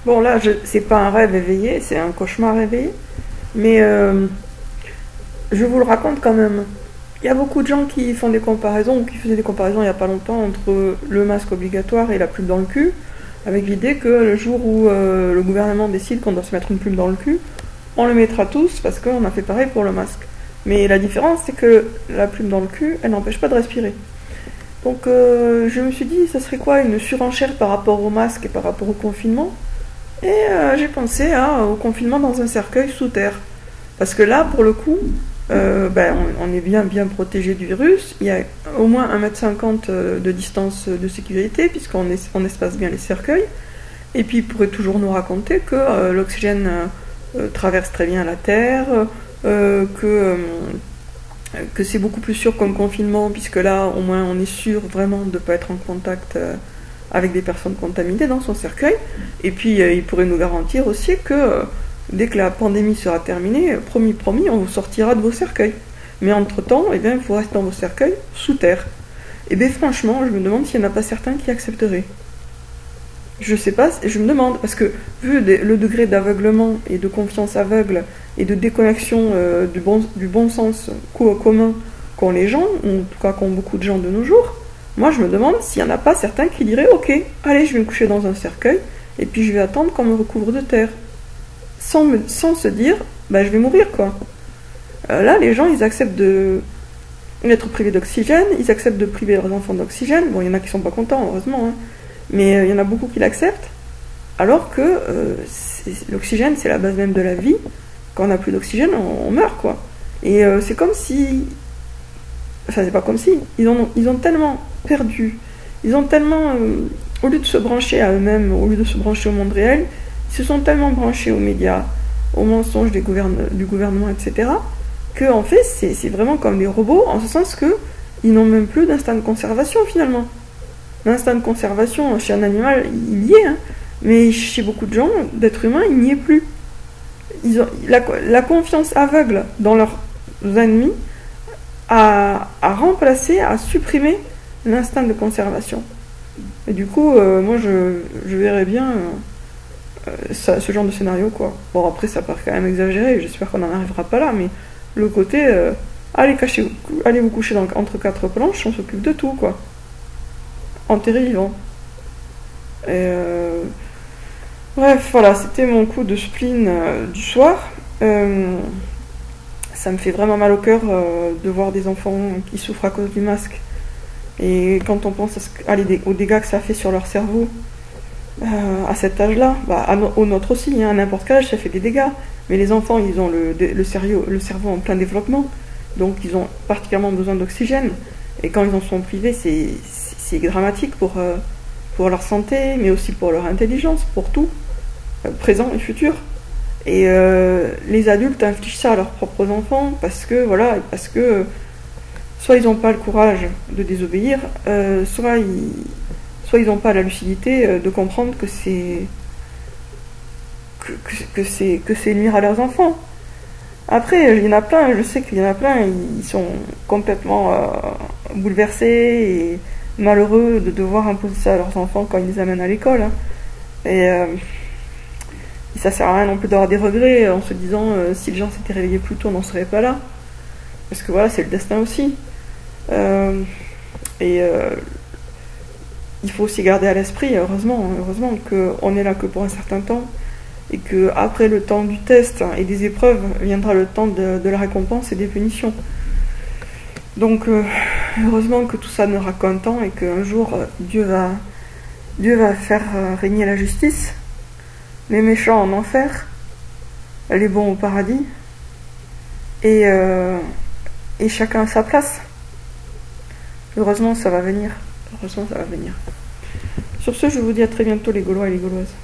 Bon, là, c'est pas un rêve éveillé, c'est un cauchemar éveillé. Mais je vous le raconte quand même. Il y a beaucoup de gens qui font des comparaisons, ou qui faisaient des comparaisons il n'y a pas longtemps entre le masque obligatoire et la pub dans le cul, avec l'idée que le jour où le gouvernement décide qu'on doit se mettre une pub dans le cul, on le mettra tous parce qu'on a fait pareil pour le masque. Mais la différence, c'est que la pub dans le cul, elle n'empêche pas de respirer. Donc je me suis dit, ça serait quoi une surenchère par rapport au masque et par rapport au confinement? Et j'ai pensé au confinement dans un cercueil sous terre. Parce que là, pour le coup, on est bien protégé du virus. Il y a au moins 1,50 m de distance de sécurité, puisqu'on espace bien les cercueils. Et puis, il pourrait toujours nous raconter que l'oxygène traverse très bien la Terre, que c'est beaucoup plus sûr comme confinement, puisque là, au moins, on est sûr vraiment de ne pas être en contact avec des personnes contaminées dans son cercueil. Et puis, il pourrait nous garantir aussi que dès que la pandémie sera terminée, promis, on vous sortira de vos cercueils. Mais entre-temps, eh bien, il faut rester dans vos cercueils sous terre. Et bien, franchement, je me demande s'il n'y en a pas certains qui accepteraient. Je sais pas, je me demande, parce que vu le degré d'aveuglement et de confiance aveugle et de déconnexion du bon sens commun qu'ont les gens, ou en tout cas qu'ont beaucoup de gens de nos jours, moi je me demande s'il n'y en a pas certains qui diraient « Ok, allez, je vais me coucher dans un cercueil et puis je vais attendre qu'on me recouvre de terre. » Sans se dire « Je vais mourir, quoi. » Là, les gens, ils acceptent d'être privés d'oxygène, ils acceptent de priver leurs enfants d'oxygène. Bon, il y en a qui sont pas contents, heureusement, hein. Mais il y en a beaucoup qui l'acceptent, alors que l'oxygène, c'est la base même de la vie. Quand on n'a plus d'oxygène, on meurt, quoi. Et c'est comme si... Enfin, c'est pas comme si. Ils ont tellement perdu. Ils ont tellement... au lieu de se brancher à eux-mêmes, au lieu de se brancher au monde réel, ils se sont tellement branchés aux médias, aux mensonges du gouvernement, etc., que, en fait, c'est vraiment comme des robots, en ce sens qu'ils n'ont même plus d'instinct de conservation, finalement. L'instinct de conservation chez un animal, il y est, hein, mais chez beaucoup de gens, d'êtres humains, il n'y est plus. Ils ont la confiance aveugle dans leurs ennemis a remplacé, a supprimé l'instinct de conservation. Et du coup, moi, je verrais bien ce genre de scénario, quoi. Bon, après, ça paraît quand même exagéré, j'espère qu'on n'en arrivera pas là, mais le côté, allez vous coucher entre quatre planches, on s'occupe de tout, quoi. Enterré vivant. Et bref, voilà, c'était mon coup de spleen du soir. Ça me fait vraiment mal au cœur de voir des enfants qui souffrent à cause du masque. Et quand on pense aux dégâts que ça fait sur leur cerveau à cet âge-là, au nôtre aussi, hein, à n'importe quel âge, ça fait des dégâts. Mais les enfants, ils ont le cerveau en plein développement, donc ils ont particulièrement besoin d'oxygène. Et quand ils en sont privés, c'est dramatique pour leur santé, mais aussi pour leur intelligence, pour tout, présent et futur. Et les adultes infligent ça à leurs propres enfants parce que soit ils n'ont pas le courage de désobéir, soit ils n'ont pas la lucidité de comprendre que c'est nuire à leurs enfants. Après, il y en a plein, je sais qu'il y en a plein, ils sont complètement bouleversés et malheureux de devoir imposer ça à leurs enfants quand ils les amènent à l'école, hein. Et ça sert à rien non plus d'avoir des regrets en se disant si les gens s'étaient réveillés plus tôt, on n'en serait pas là. Parce que voilà, c'est le destin aussi. Il faut aussi garder à l'esprit, heureusement qu'on est là que pour un certain temps, et qu'après le temps du test et des épreuves viendra le temps de la récompense et des punitions. Donc heureusement que tout ça n'aura qu'un temps et qu'un jour Dieu va faire régner la justice, les méchants en enfer, les bons au paradis, et chacun à sa place. Heureusement ça va venir. Sur ce, je vous dis à très bientôt les Gaulois et les Gauloises.